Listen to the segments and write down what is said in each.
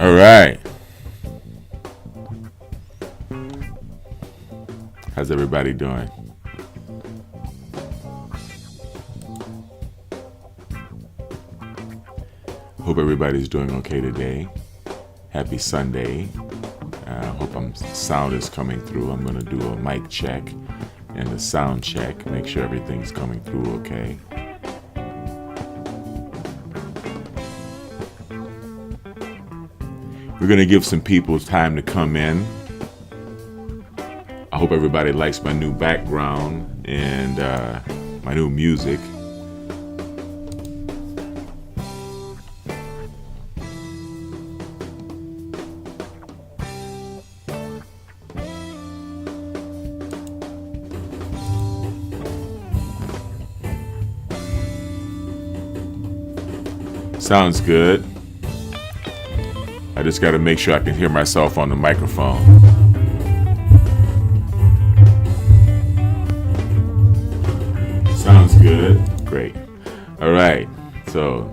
All right. How's everybody doing? Hope everybody's doing okay today. Happy Sunday. Hope sound is coming through. I'm going to do a mic check and a sound check. Make sure everything's coming through okay. We're going to give some people time to come in. I hope everybody likes my new background and my new music. Sounds good. I just got to make sure I can hear myself on the microphone. Sounds good. Great. All right. So,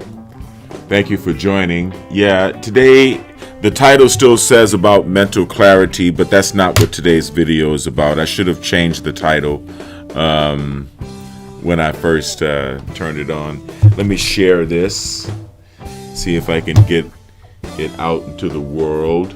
thank you for joining. Yeah, today the title still says about mental clarity, but that's not what today's video is about. I should have changed the title when I first turned it on. Let me share this. See if I can get it out into the world.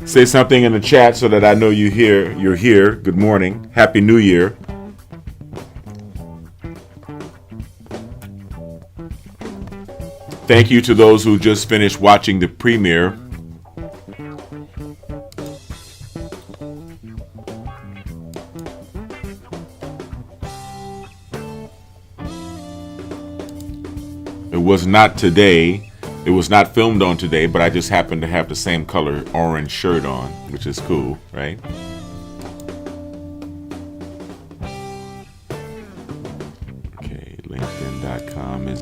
Say something in the chat so that I know you're here. Good morning. Happy New Year. Thank you to those who just finished watching the premiere. It was not today. It was not filmed on today, but I just happened to have the same color orange shirt on, which is cool, right? Okay, LinkedIn.com is...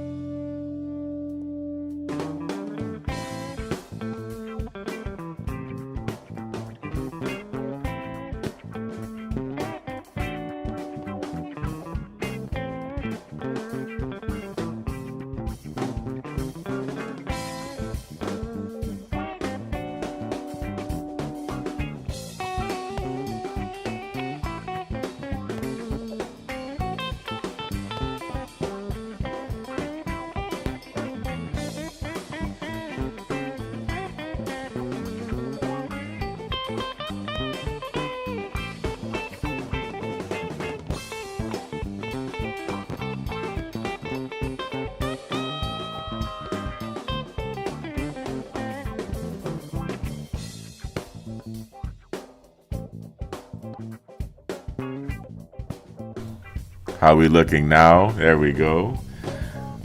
How we looking now? There we go.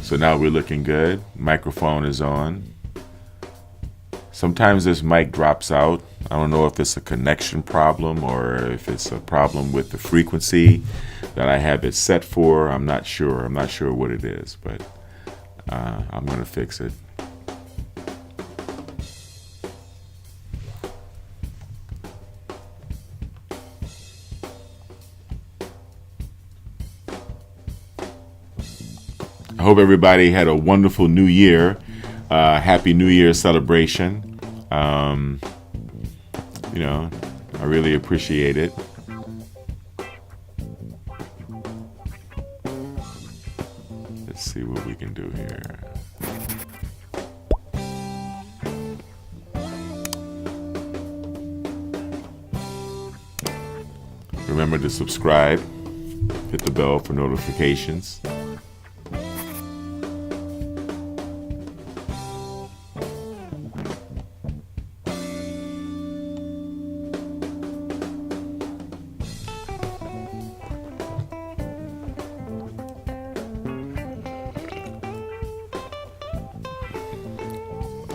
So now we're looking good. Microphone is on. Sometimes this mic drops out. I don't know if it's a connection problem or if it's a problem with the frequency that I have it set for. I'm not sure. I'm not sure what it is, but I'm going to fix it. I hope everybody had a wonderful New Year. Happy New Year celebration. I really appreciate it. Let's see what we can do here. Remember to subscribe, hit the bell for notifications.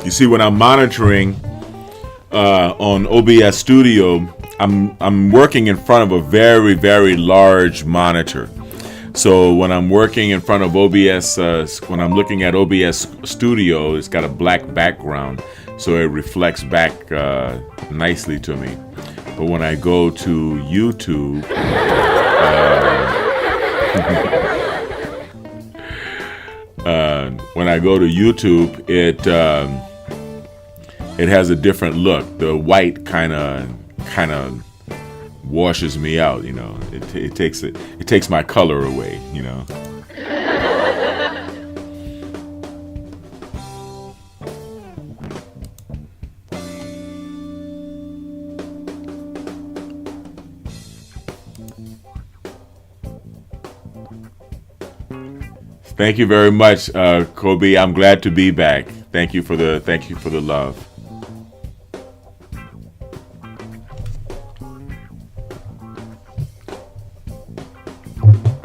You see, when I'm monitoring on OBS Studio, I'm working in front of a very, very large monitor. So when I'm working in front of OBS, when I'm looking at OBS Studio, it's got a black background, so it reflects back nicely to me. But when I go to YouTube, it has a different look. The white kind of washes me out, you know. It takes my color away, you know. Thank you very much, Kobe. I'm glad to be back. Thank you for the love.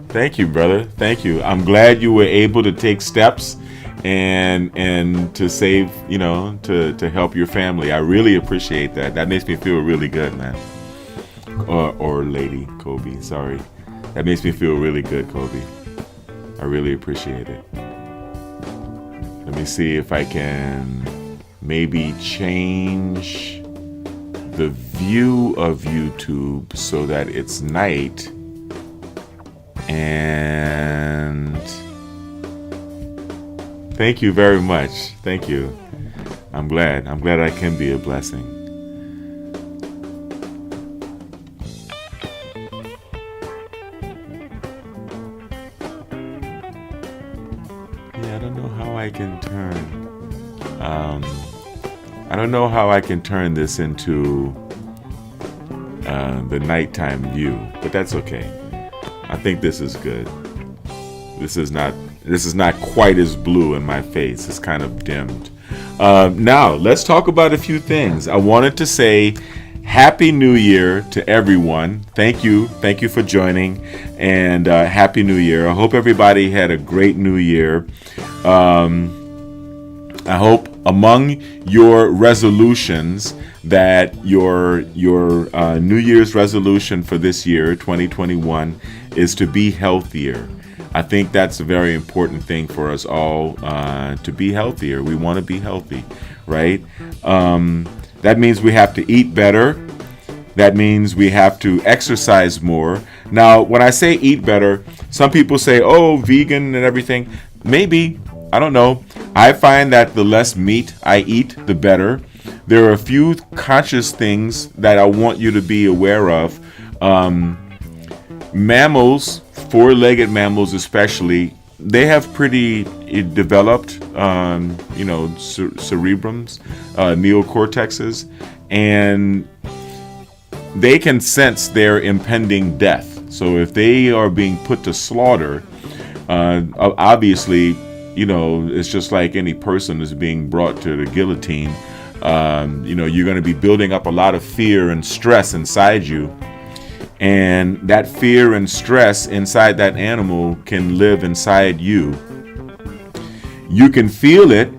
Thank you, brother. Thank you. I'm glad you were able to take steps and to save, you know, to help your family. I really appreciate that. That makes me feel really good, man. Or lady, Kobe. Sorry. That makes me feel really good, Kobe. I really appreciate it. Let me see if I can maybe change the view of YouTube so that it's night. And thank you very much. Thank you. I'm glad I can be a blessing. Yeah, I don't know how I can turn this into the nighttime view, but that's okay. I think this is good. This is not quite as blue in my face. It's kind of dimmed. Now, let's talk about a few things. I wanted to say Happy New Year to everyone. Thank you for joining, and Happy New Year. I hope everybody had a great New Year. I hope among your resolutions that your New Year's resolution for this year, 2021, is to be healthier. I think that's a very important thing for us all, to be healthier. We want to be healthy, right? That means we have to eat better. That means we have to exercise more. Now, when I say eat better, some people say, oh, vegan and everything. Maybe, I don't know. I find that the less meat I eat, the better. There are a few conscious things that I want you to be aware of. Mammals, four-legged mammals especially, they have pretty developed, cerebrums, neocortexes, and they can sense their impending death. So if they are being put to slaughter, obviously, it's just like any person is being brought to the guillotine. You're going to be building up a lot of fear and stress inside you. And that fear and stress inside that animal can live inside you. You can feel it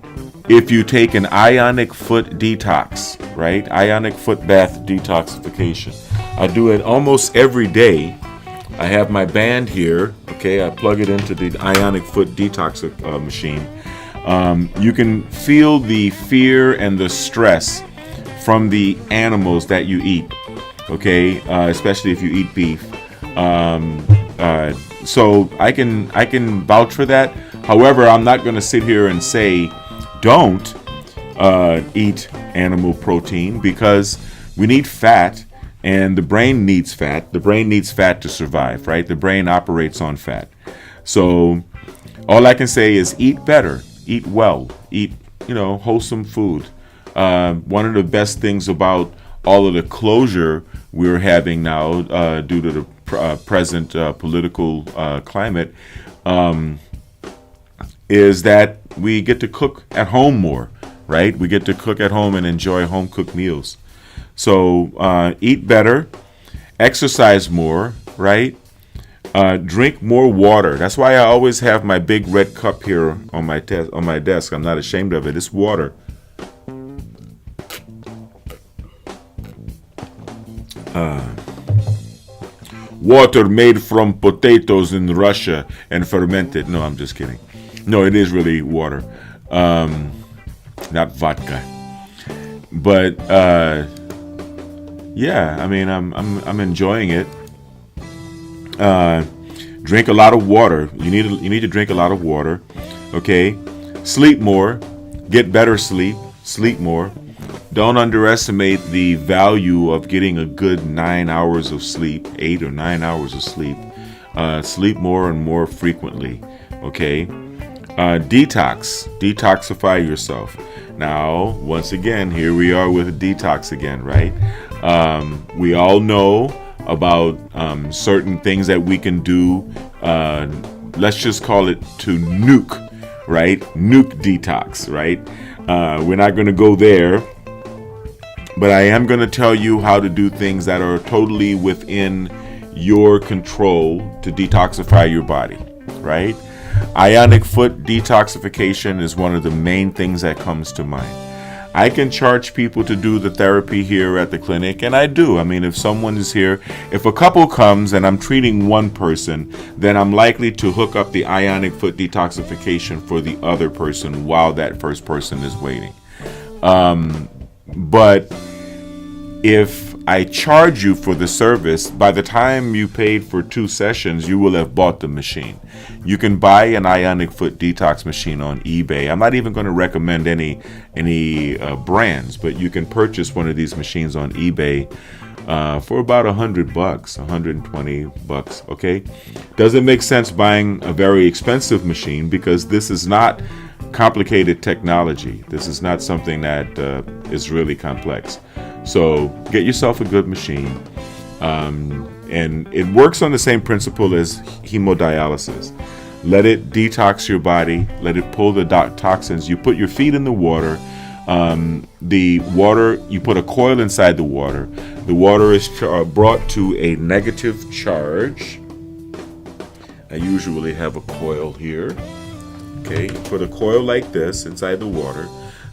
if you take an ionic foot detox, right? Ionic foot bath detoxification. I do it almost every day. I have my band here, okay? I plug it into the ionic foot detox machine. You can feel the fear and the stress from the animals that you eat. Okay, especially if you eat beef. So I can vouch for that. However, I'm not going to sit here and say don't eat animal protein, because we need fat, and the brain needs fat. The brain needs fat to survive, right? The brain operates on fat. So all I can say is eat better, eat well, eat wholesome food. One of the best things about all of the closure we're having now due to the present political climate is that we get to cook at home more, right? We get to cook at home and enjoy home-cooked meals. So eat better, exercise more, right? Drink more water. That's why I always have my big red cup here on my desk. I'm not ashamed of it. It's water. Water made from potatoes in Russia and fermented. No, I'm just kidding. No, it is really water, not vodka. But yeah, I mean, I'm enjoying it. Drink a lot of water. You need to drink a lot of water. Okay, sleep more. Get better sleep. Sleep more. Don't underestimate the value of getting a good 9 hours of sleep, 8 or 9 hours of sleep. Sleep more and more frequently. Okay. Detoxify yourself. Now, once again, here we are with a detox again, right? We all know about certain things that we can do. Let's just call it to nuke, right? Nuke detox, right? We're not going to go there, but I am going to tell you how to do things that are totally within your control to detoxify your body, right? Ionic foot detoxification is one of the main things that comes to mind. I can charge people to do the therapy here at the clinic, and I do. I mean, if someone is here, if a couple comes and I'm treating one person, then I'm likely to hook up the ionic foot detoxification for the other person while that first person is waiting. But if I charge you for the service, by the time you paid for 2 sessions, you will have bought the machine. You can buy an ionic foot detox machine on eBay. I'm not even going to recommend any brands, but you can purchase one of these machines on eBay for about $100, $120. Okay, doesn't make sense buying a very expensive machine because this is not complicated technology. This is not something that is really complex. So get yourself a good machine, and it works on the same principle as hemodialysis. Let it detox your body. Let it pull the toxins. You put your feet in the water. The water, you put a coil inside the water. The water is brought to a negative charge. I usually have a coil here. Okay, you put a coil like this inside the water.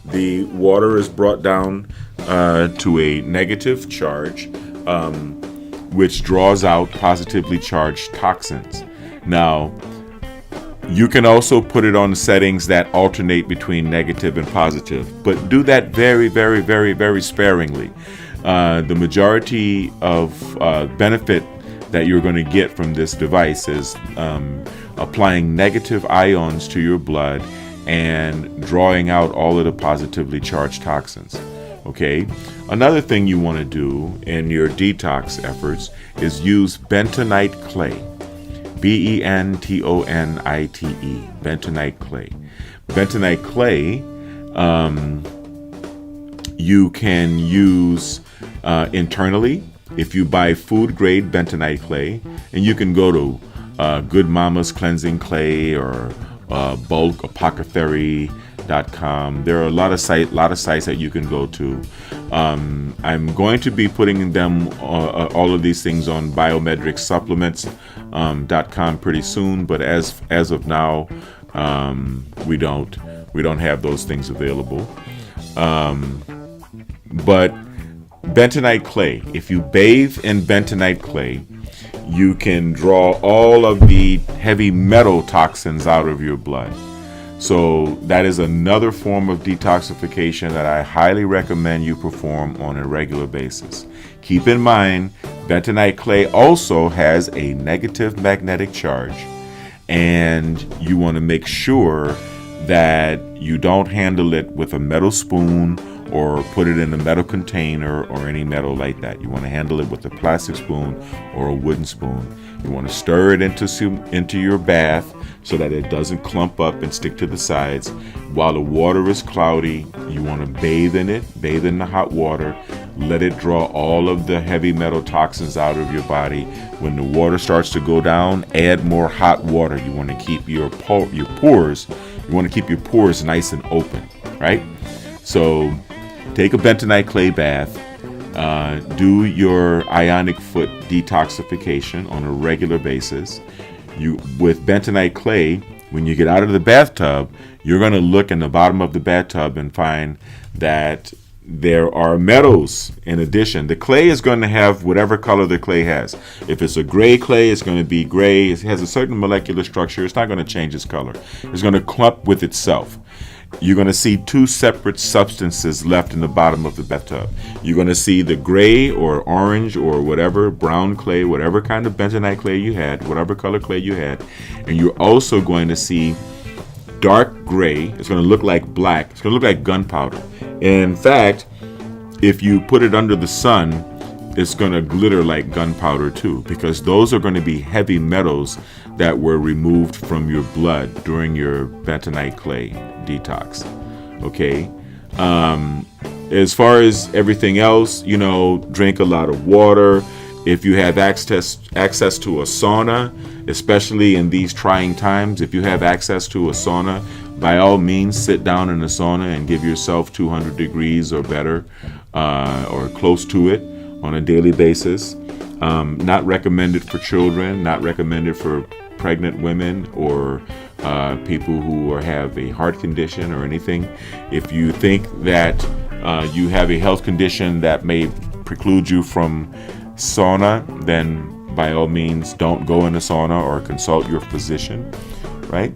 The water is brought down to a negative charge, which draws out positively charged toxins. Now, you can also put it on settings that alternate between negative and positive, but do that very, very, very, very sparingly. The majority of benefit that you're going to get from this device is applying negative ions to your blood and drawing out all of the positively charged toxins. Okay. Another thing you want to do in your detox efforts is use bentonite clay. Bentonite, bentonite clay. Bentonite clay, you can use internally if you buy food grade bentonite clay, and you can go to Good Mama's Cleansing Clay or Bulk Apothecary.com. There are a lot of sites that you can go to. I'm going to be putting them all of these things on BiomedRx Supplements.com pretty soon, but as of now, we don't have those things available. But bentonite clay, if you bathe in bentonite clay, you can draw all of the heavy metal toxins out of your blood. So that is another form of detoxification that I highly recommend you perform on a regular basis. Keep in mind, bentonite clay also has a negative magnetic charge, and you want to make sure that you don't handle it with a metal spoon or put it in a metal container or any metal like that. You want to handle it with a plastic spoon or a wooden spoon. You want to stir it into your bath so that it doesn't clump up and stick to the sides. While the water is cloudy, you want to bathe in it, bathe in the hot water, let it draw all of the heavy metal toxins out of your body. When the water starts to go down, add more hot water. You want to keep your pores nice and open, right? So take a bentonite clay bath, do your ionic foot detoxification on a regular basis. With bentonite clay, when you get out of the bathtub, you're going to look in the bottom of the bathtub and find that there are metals in addition. The clay is going to have whatever color the clay has. If it's a gray clay, it's going to be gray. It has a certain molecular structure. It's not going to change its color. It's going to clump with itself. You're going to see two separate substances left in the bottom of the bathtub. You're going to see the gray or orange or whatever, brown clay, whatever kind of bentonite clay you had, whatever color clay you had. And you're also going to see dark gray. It's going to look like black. It's going to look like gunpowder. In fact, if you put it under the sun, it's going to glitter like gunpowder too, because those are going to be heavy metals that were removed from your blood during your bentonite clay detox. Okay. As far as everything else, drink a lot of water. If you have access to a sauna, especially in these trying times, if you have access to a sauna, by all means, sit down in a sauna and give yourself 200 degrees or better, or close to it on a daily basis. Not recommended for children, not recommended for pregnant women or people who have a heart condition or anything. If you think that you have a health condition that may preclude you from sauna, then by all means don't go in a sauna or consult your physician, right?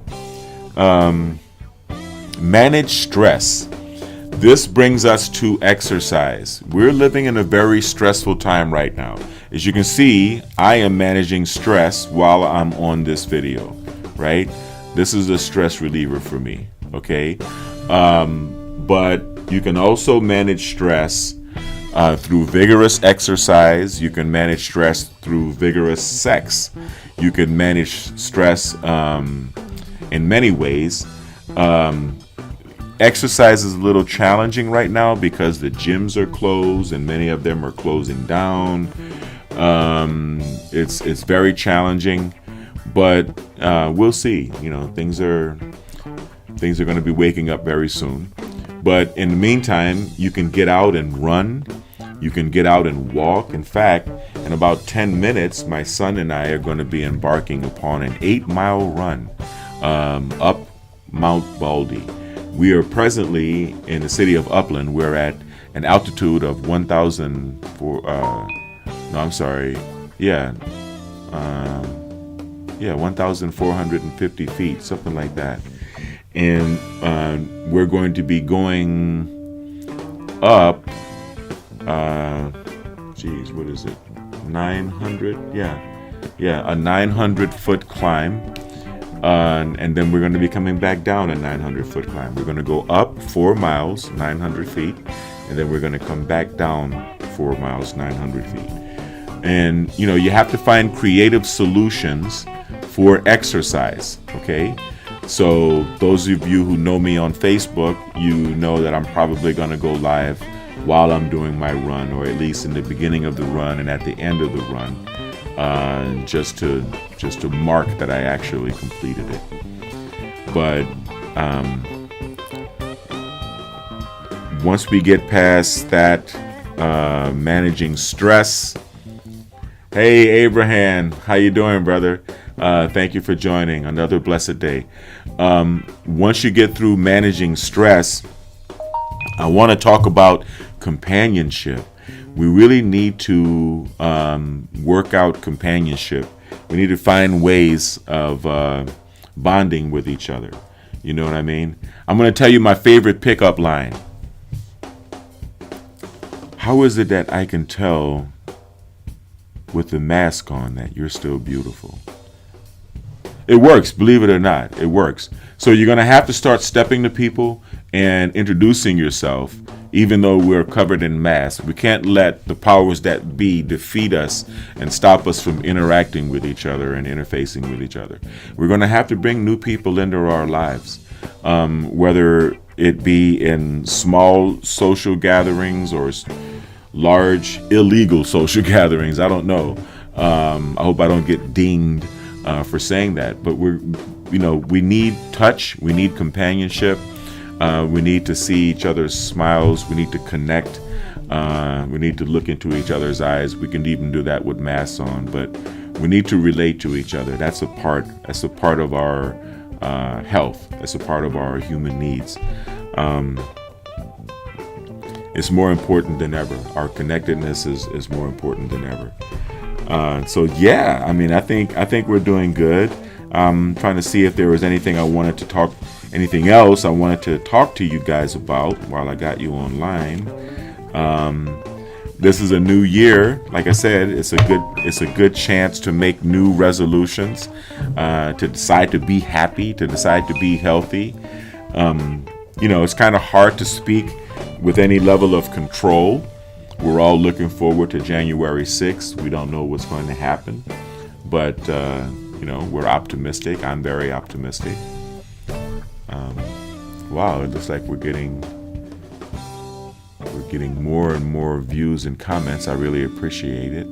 Manage stress. This brings us to exercise. We're living in a very stressful time right now. As you can see, I am managing stress while I'm on this video, right? This is a stress reliever for me, okay? But you can also manage stress through vigorous exercise. You can manage stress through vigorous sex. You can manage stress in many ways. Exercise is a little challenging right now because the gyms are closed and many of them are closing down. It's very challenging, but we'll see. Things are going to be waking up very soon. But in the meantime, you can get out and run. You can get out and walk. In fact, in about 10 minutes, my son and I are going to be embarking upon an 8-mile run up Mount Baldy. We are presently in the city of Upland. We're at an altitude of 1,450 feet, something like that. And we're going to be going up, what is it? 900? Yeah, a 900-foot climb. And then we're going to be coming back down a 900-foot climb. We're going to go up 4 miles, 900 feet, and then we're going to come back down 4 miles, 900 feet. And, you have to find creative solutions for exercise, okay? So those of you who know me on Facebook, you know that I'm probably going to go live while I'm doing my run, or at least in the beginning of the run and at the end of the run, just to mark that I actually completed it. But once we get past that, managing stress. Hey, Abraham, how you doing, brother? Thank you for joining. Another blessed day. Once you get through managing stress, I want to talk about companionship. We really need to work out companionship. We need to find ways of bonding with each other. You know what I mean? I'm going to tell you my favorite pickup line. How is it that I can tell with the mask on that you're still beautiful? It works, believe it or not, it works. So you're going to have to start stepping to people and introducing yourself, even though we're covered in masks. We can't let the powers that be defeat us and stop us from interacting with each other and interfacing with each other. We're going to have to bring new people into our lives, whether it be in small social gatherings or large illegal social gatherings. I don't know. I hope I don't get dinged for saying that. But we need touch. We need companionship. We need to see each other's smiles. We need to connect. We need to look into each other's eyes. We can even do that with masks on, but we need to relate to each other. That's a part of our health. That's a part of our human needs. it's more important than ever. Our connectedness is more important than ever. So yeah, I mean, I think we're doing good. I'm trying to see if there was anything else I wanted to talk to you guys about while I got you online. This is a new year. Like I said, it's a good chance to make new resolutions, to decide to be happy, to decide to be healthy. It's kind of hard to speak with any level of control. We're all looking forward to January 6th. We don't know what's going to happen, but we're optimistic. I'm very optimistic. Wow, it looks like we're getting more and more views and comments. I really appreciate it.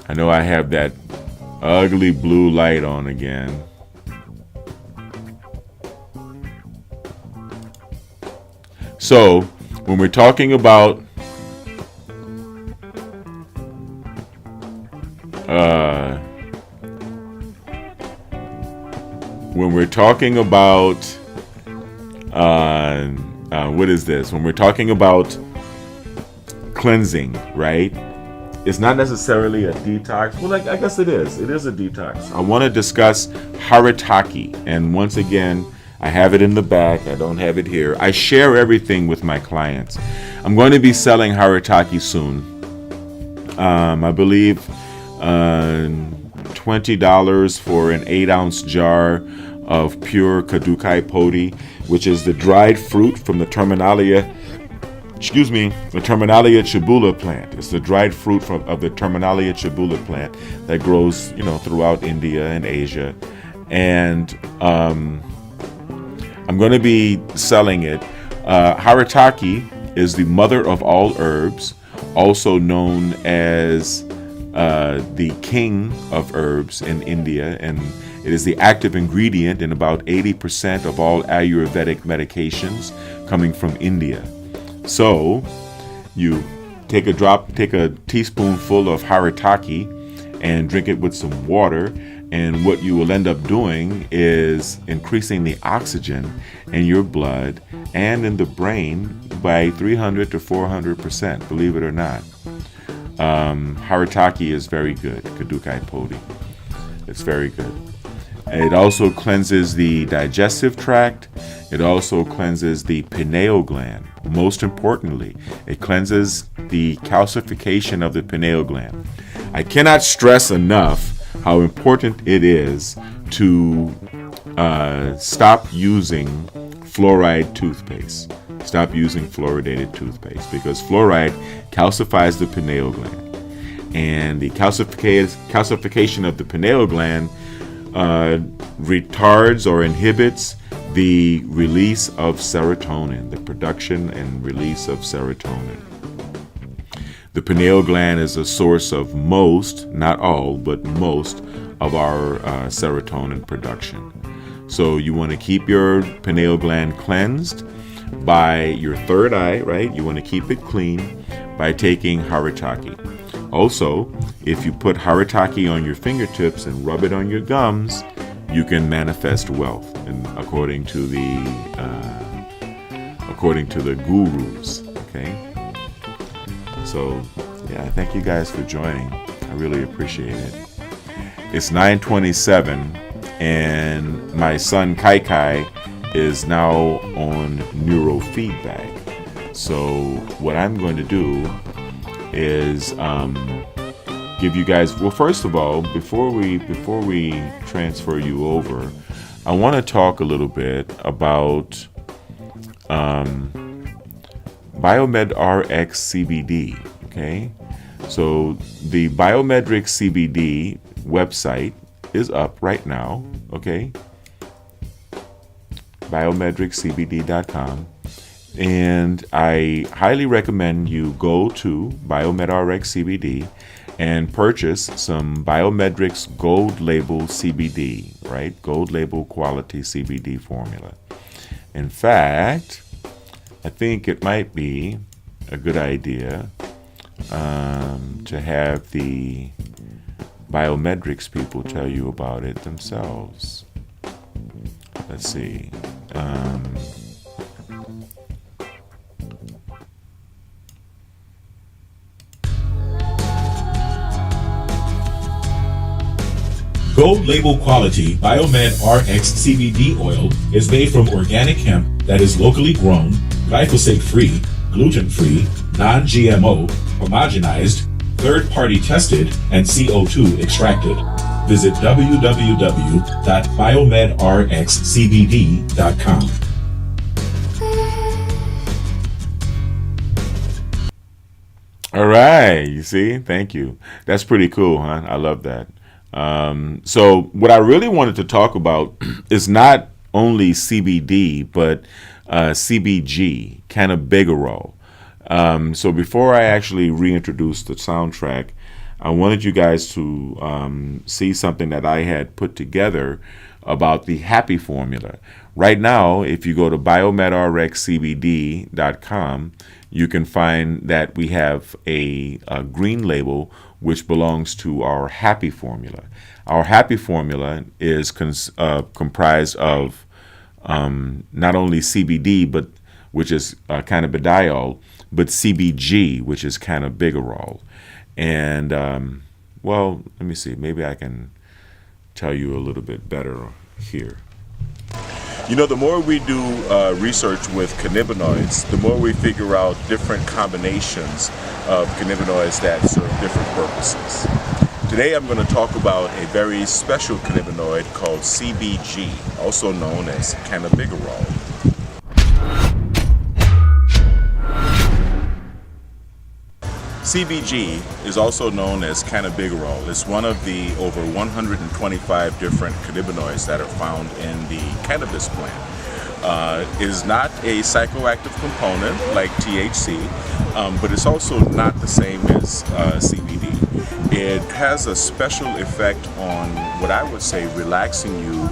I know I have that ugly blue light on again. So, when we're talking about what is this? When we're talking about cleansing, right? It's not necessarily a detox. Well, I guess it is. It is a detox. I want to discuss haritaki. And once again, I have it in the back. I don't have it here. I share everything with my clients. I'm going to be selling haritaki soon. I believe $20 for an 8-ounce jar of pure Kadukai podi, which is the dried fruit from the Terminalia chibula plant. It's the dried fruit of the Terminalia chibula plant that grows, throughout India and Asia. And I'm going to be selling it. Haritaki is the mother of all herbs, also known as the king of herbs in India, and it is the active ingredient in about 80% of all Ayurvedic medications coming from India. So you take a teaspoonful of haritaki and drink it with some water, and what you will end up doing is increasing the oxygen in your blood and in the brain by 300 to 400%, believe it or not. Haritaki is very good, Kadukai podi. It's very good. It also cleanses the digestive tract. It also cleanses the pineal gland. Most importantly, it cleanses the calcification of the pineal gland. I cannot stress enough how important it is to stop using fluoride toothpaste. Stop using fluoridated toothpaste, because fluoride calcifies the pineal gland. And the calcification of the pineal gland retards or inhibits the release of serotonin, the production and release of serotonin. The pineal gland is a source of most, not all, but most of our serotonin production. So you want to keep your pineal gland cleansed by your third eye, right? You want to keep it clean by taking haritaki. Also, if you put haritaki on your fingertips and rub it on your gums, you can manifest wealth, and according to the gurus. Okay. So, yeah, thank you guys for joining. I really appreciate it. It's 9:27, and my son Kai Kai is now on neurofeedback. So what I'm going to do is give you guys, well, first of all, before we transfer you over, I want to talk a little bit about BiomedRx CBD. Okay, so the BiomedRx CBD website is up right now. Okay, BiomedRxCBD.com. And I highly recommend you go to BiomedRx CBD and purchase some BiomedRx Gold Label CBD, right? Gold Label quality CBD formula. In fact, I think it might be a good idea to have the BiomedRx people tell you about it themselves. Let's see. Gold label quality BiomedRx CBD oil is made from organic hemp that is locally grown, glyphosate-free, gluten-free, non-GMO, homogenized, third-party tested, and CO2 extracted. Visit www.biomedrxcbd.com. All right, you see? Thank you. That's pretty cool, huh? I love that. So what I really wanted to talk about is not only CBD, but CBG, cannabigerol. So before I actually reintroduce the soundtrack, I wanted you guys to see something that I had put together about the happy formula. Right now, if you go to biomedrxcbd.com, you can find that we have a green label which belongs to our happy formula. Our happy formula is comprised of not only CBD, but which is cannabidiol, but CBG, which is cannabigerol. And well, let me see. Maybe I can tell you a little bit better here. You know, the more we do research with cannabinoids, the more we figure out different combinations of cannabinoids that serve different purposes. Today I'm going to talk about a very special cannabinoid called CBG, also known as cannabigerol. CBG is also known as cannabigerol. It's one of the over 125 different cannabinoids that are found in the cannabis plant. It is not a psychoactive component like THC, but it's also not the same as CBD. It has a special effect on what I would say relaxing you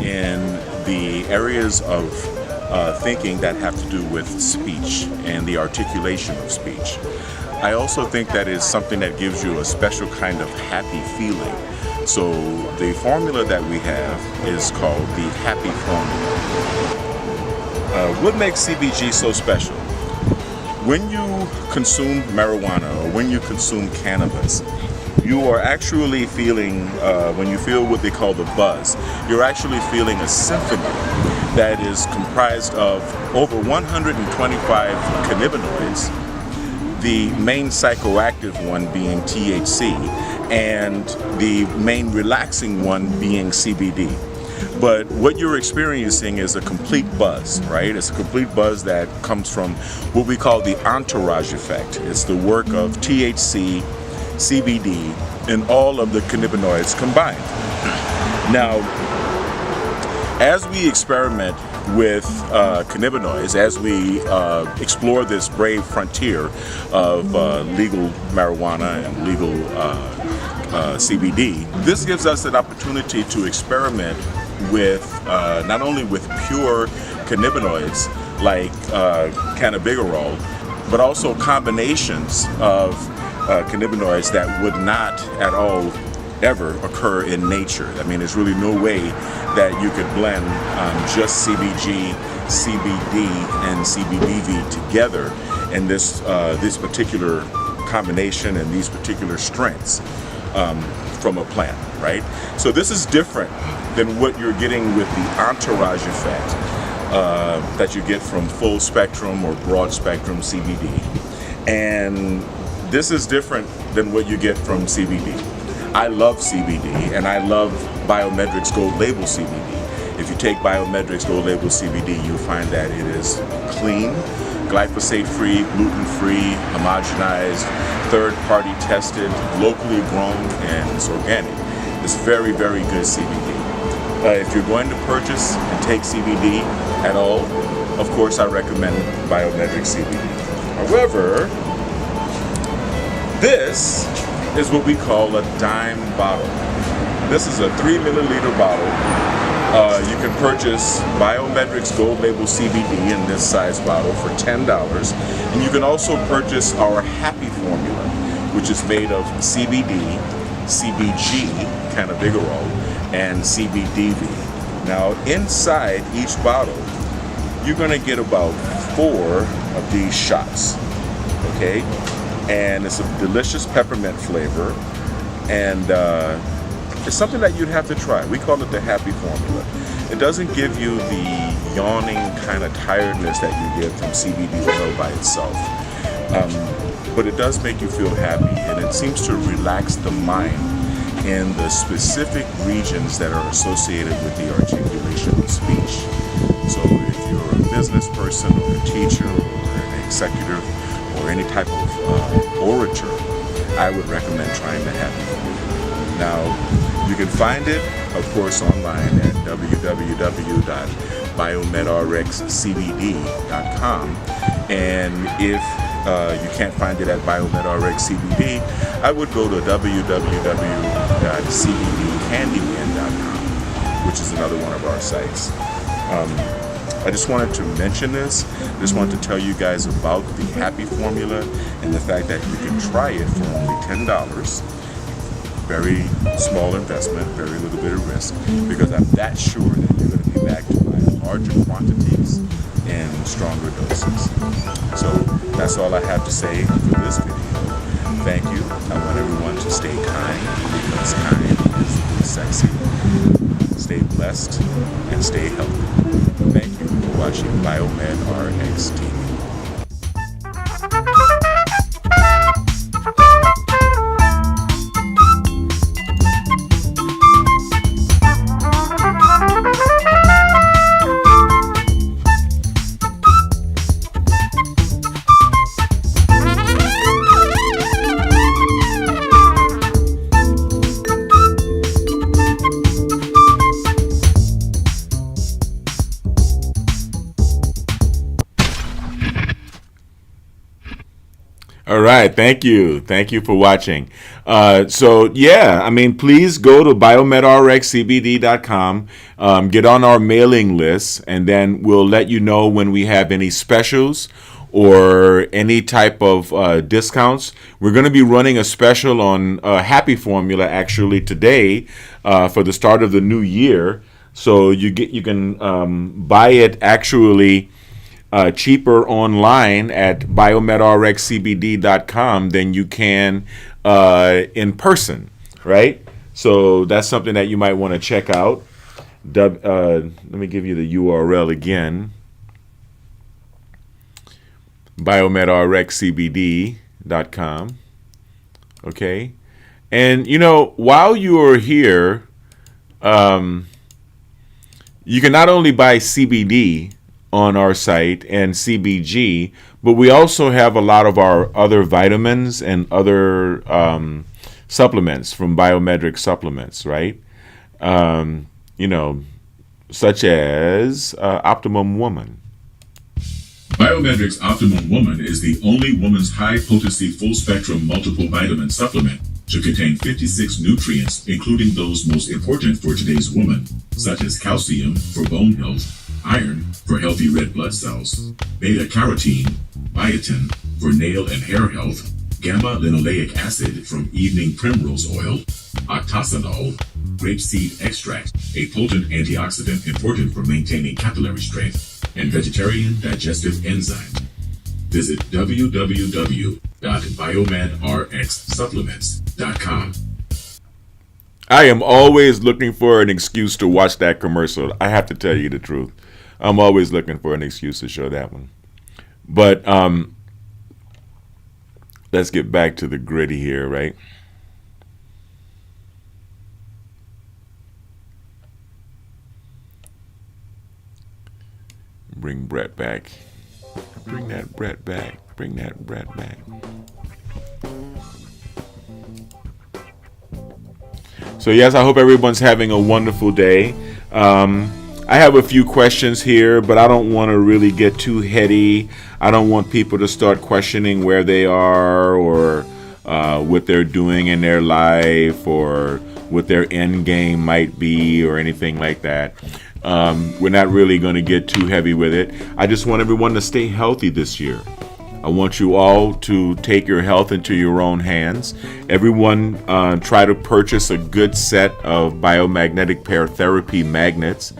in the areas of thinking that have to do with speech and the articulation of speech. I also think that is something that gives you a special kind of happy feeling. So the formula that we have is called the happy formula. What makes CBG so special? When you consume marijuana or when you consume cannabis, you are actually feeling, when you feel what they call the buzz, you're actually feeling a symphony that is comprised of over 125 cannabinoids, the main psychoactive one being THC, and the main relaxing one being CBD. But what you're experiencing is a complete buzz, right? It's a complete buzz that comes from what we call the entourage effect. It's the work of THC, CBD, and all of the cannabinoids combined. Now, as we experiment with cannabinoids, as we explore this brave frontier of legal marijuana and legal CBD, this gives us an opportunity to experiment with not only with pure cannabinoids like cannabigerol, but also combinations of cannabinoids that would not at all ever occur in nature. I mean, there's really no way that you could blend just CBG, CBD, and CBDV together in this particular combination and these particular strengths from a plant, right? So this is different than what you're getting with the entourage effect that you get from full spectrum or broad spectrum CBD. And this is different than what you get from CBD. I love CBD and I love BiomedRx Gold Label CBD. If you take BiomedRx Gold Label CBD, you'll find that it is clean, glyphosate-free, gluten-free, homogenized, third-party tested, locally grown, and it's organic. It's very, very good CBD. If you're going to purchase and take CBD at all, of course I recommend BiomedRx CBD. However, this is what we call a dime bottle. This is a 3 milliliter bottle. You can purchase BiomedRx Gold Label CBD in this size bottle for $10. And you can also purchase our Happy Formula, which is made of CBD, CBG, cannabigerol, and CBDV. Now, inside each bottle, you're going to get about 4 of these shots, okay? And it's a delicious peppermint flavor, and it's something that you'd have to try. We call it the happy formula. It doesn't give you the yawning kind of tiredness that you get from CBD oil by itself, but it does make you feel happy, and it seems to relax the mind in the specific regions that are associated with the articulation of speech. So if you're a business person or a teacher or an executive or any type of orator, I would recommend trying the happy formula. Now, you can find it, of course, online at www.biomedrxcbd.com. And if you can't find it at BiomedRx CBD, I would go to www.cbdcandyman.com, which is another one of our sites. I just wanted to mention this. I just wanted to tell you guys about the happy formula and the fact that you can try it for only $10. Very small investment, very little bit of risk, because I'm that sure that you're going to be back to buy larger quantities and stronger doses. So that's all I have to say for this video. Thank you. I want everyone to stay kind, because kind is sexy. Stay blessed and stay healthy. Thank you for watching BiomedRx TV. All right. Thank you. Thank you for watching. So, yeah, I mean, please go to biomedrxcbd.com, get on our mailing list, and then we'll let you know when we have any specials or any type of discounts. We're going to be running a special on Happy Formula actually today for the start of the new year. So you can buy it actually cheaper online at biomedrxcbd.com than you can in person, right? So that's something that you might want to check out. Let me give you the URL again. biomedrxcbd.com. Okay. And, you know, while you are here, you can not only buy CBD on our site and CBG, but we also have a lot of our other vitamins and other supplements from Biomedrix Supplements, right? You know, such as Optimum Woman. BiomedRx Optimum Woman is the only woman's high-potency full-spectrum multiple vitamin supplement to contain 56 nutrients, including those most important for today's woman, such as calcium for bone health, iron for healthy red blood cells, beta-carotene, biotin for nail and hair health, gamma-linoleic acid from evening primrose oil, octasanol, grapeseed extract, a potent antioxidant important for maintaining capillary strength, and vegetarian digestive enzymes. Visit www.biomedrxsupplements.com. I am always looking for an excuse to watch that commercial. I have to tell you the truth. I'm always looking for an excuse to show that one. But let's get back to the gritty here, right? Bring Brett back. Bring that Brett back. Bring that Brett back. So yes, I hope everyone's having a wonderful day. I have a few questions here, but I don't want to really get too heady. I don't want people to start questioning where they are or what they're doing in their life or what their end game might be or anything like that. We're not really going to get too heavy with it. I just want everyone to stay healthy this year. I want you all to take your health into your own hands. Everyone try to purchase a good set of biomagnetic pair therapy magnets.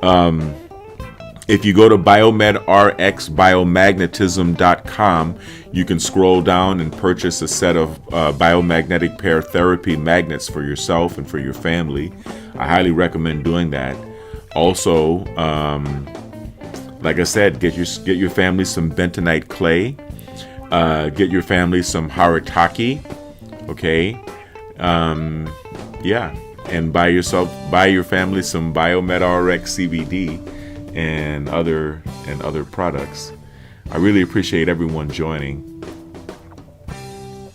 If you go to BiomedRxBiomagnetism.com, you can scroll down and purchase a set of biomagnetic pair therapy magnets for yourself and for your family. I highly recommend doing that. Also, like I said, get your family some bentonite clay. Get your family some haritaki. Okay. Yeah. And buy your family some BiomedRx CBD and other products. I really appreciate everyone joining.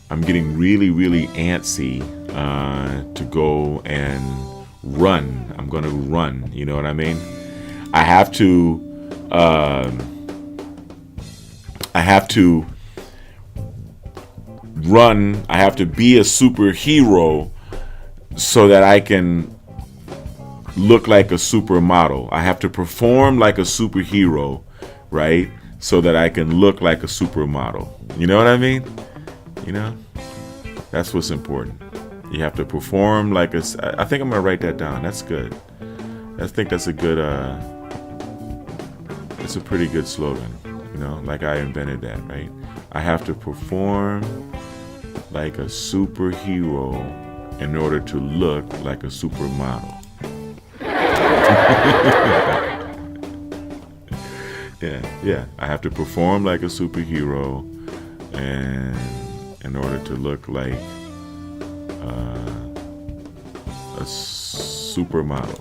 I'm getting really, really antsy to go and run. I'm going to run. You know what I mean? I have to run. I have to be a superhero so that I can look like a supermodel. I have to perform like a superhero, right? So that I can look like a supermodel. You know what I mean? You know? That's what's important. You have to perform like a... I think I'm going to write that down. That's good. I think that's a good... it's a pretty good slogan. You know, like I invented that, right? I have to perform like a superhero in order to look like a supermodel. Yeah. I have to perform like a superhero, and in order to look like a supermodel.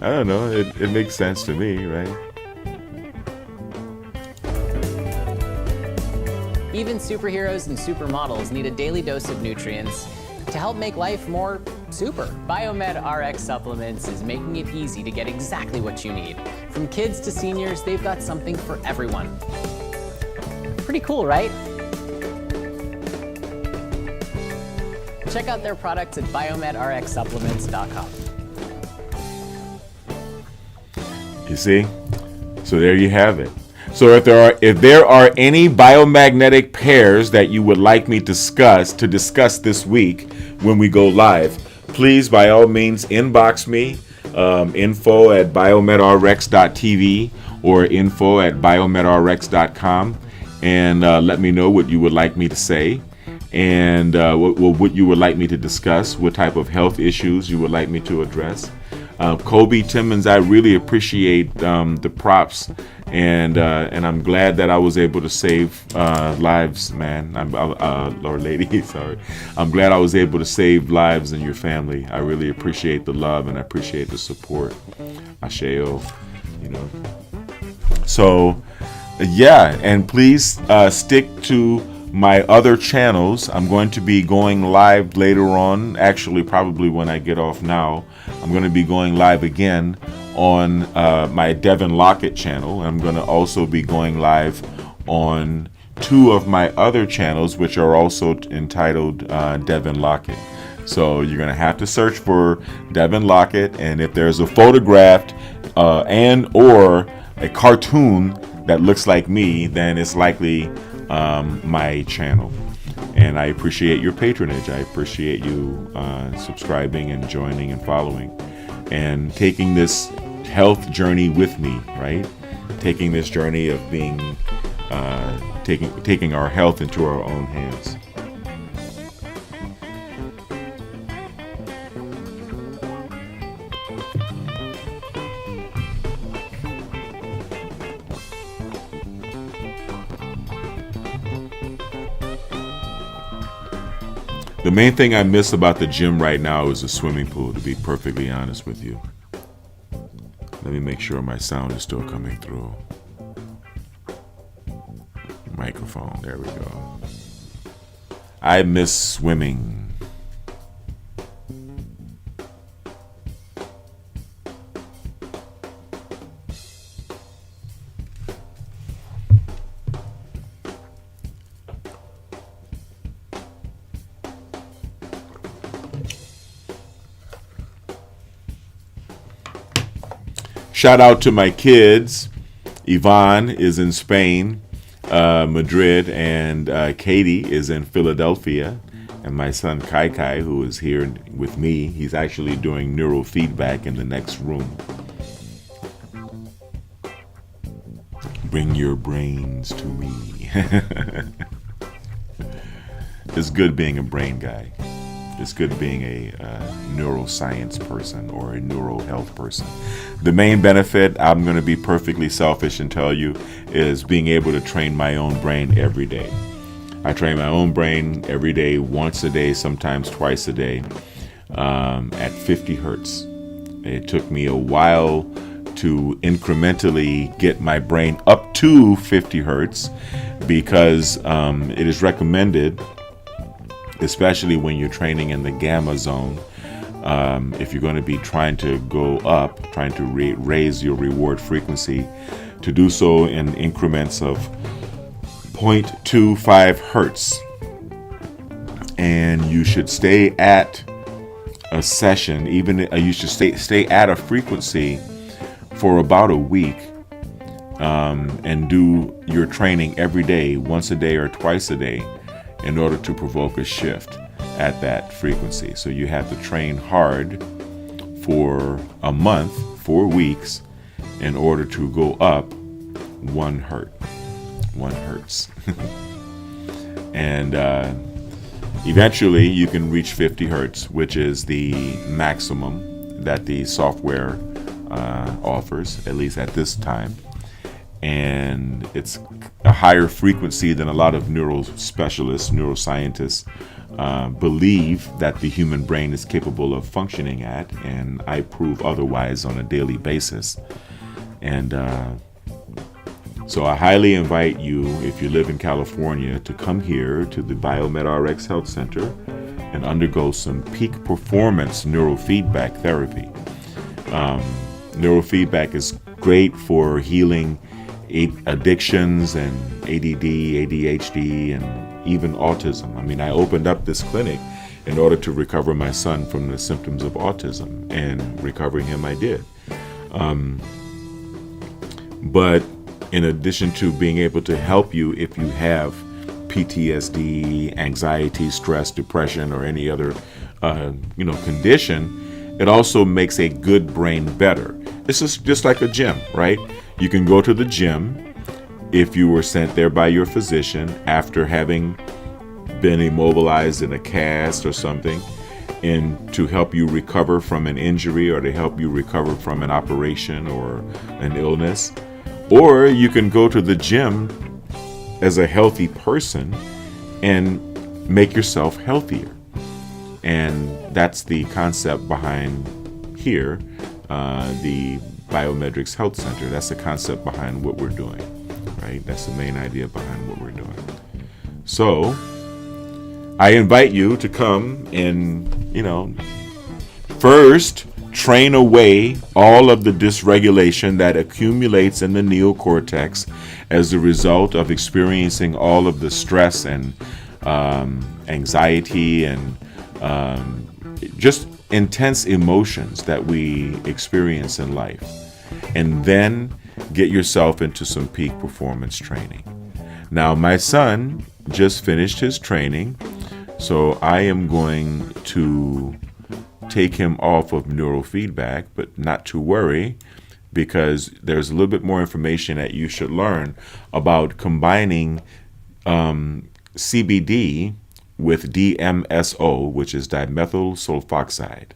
I don't know. It makes sense to me, right? Even superheroes and supermodels need a daily dose of nutrients to help make life more super. BiomedRx Supplements is making it easy to get exactly what you need. From kids to seniors, they've got something for everyone. Pretty cool, right? Check out their products at BiomedRxSupplements.com. You see? So there you have it. So if there are any biomagnetic pairs that you would like me to discuss this week when we go live, please by all means inbox me, info@biomedrx.tv or info@biomedrx.com, and let me know what you would like me to say, and what you would like me to discuss, what type of health issues you would like me to address. Kobe Timmons, I really appreciate the props, and I'm glad that I was able to save lives, man. Or lady, sorry. I'm glad I was able to save lives in your family. I really appreciate the love and I appreciate the support. Asheo, you know. So, yeah, and please stick to my other channels. I'm going to be going live later on, actually probably when I get off now. I'm going to be going live again on my Devin Lockett channel. I'm going to also be going live on 2 of my other channels, which are also entitled Devin Lockett. So you're going to have to search for Devin Lockett, and if there's a photographed and or a cartoon that looks like me, then it's likely my channel. And I appreciate your patronage. I appreciate you subscribing and joining and following and taking this health journey with me, right? Taking this journey of being taking our health into our own hands. The main thing I miss about the gym right now is the swimming pool, to be perfectly honest with you. Let me make sure my sound is still coming through. Microphone, there we go. I miss swimming. Shout out to my kids. Yvonne is in Spain, Madrid, and Katie is in Philadelphia. And my son Kai Kai, who is here with me, he's actually doing neurofeedback in the next room. Bring your brains to me. It's good being a brain guy. It's good being a neuroscience person or a neuro health person. The main benefit, I'm going to be perfectly selfish and tell you, is being able to train my own brain every day. I train my own brain every day, once a day, sometimes twice a day, at 50 hertz. It took me a while to incrementally get my brain up to 50 hertz because it is recommended, especially when you're training in the gamma zone, if you're going to be trying to go up, trying to raise your reward frequency, to do so in increments of 0.25 hertz. And you should stay at a session, you should stay at a frequency for about a week, and do your training every day, once a day or twice a day, in order to provoke a shift at that frequency. So you have to train hard for a month, 4 weeks, in order to go up 1 hertz. And eventually you can reach 50 hertz, which is the maximum that the software offers, at least at this time. And it's a higher frequency than a lot of neuroscientists believe that the human brain is capable of functioning at, and I prove otherwise on a daily basis. And so I highly invite you, if you live in California, to come here to the BiomedRx Health Center and undergo some peak performance neurofeedback therapy. Neurofeedback is great for healing addictions and ADD, ADHD, and even autism. I mean, I opened up this clinic in order to recover my son from the symptoms of autism, and recovering him I did. But in addition to being able to help you if you have PTSD, anxiety, stress, depression, or any other condition, it also makes a good brain better. This is just like a gym, right? You can go to the gym if you were sent there by your physician after having been immobilized in a cast or something, and to help you recover from an injury or to help you recover from an operation or an illness. Or you can go to the gym as a healthy person and make yourself healthier. And that's the concept behind here, the BiomedRx Health Center. That's the concept behind what we're doing, right? That's the main idea behind what we're doing. So I invite you to come and, first train away all of the dysregulation that accumulates in the neocortex as a result of experiencing all of the stress and anxiety and just intense emotions that we experience in life. And then get yourself into some peak performance training. Now, my son just finished his training, so I am going to take him off of neurofeedback, but not to worry, because there's a little bit more information that you should learn about combining CBD with DMSO, which is dimethyl sulfoxide.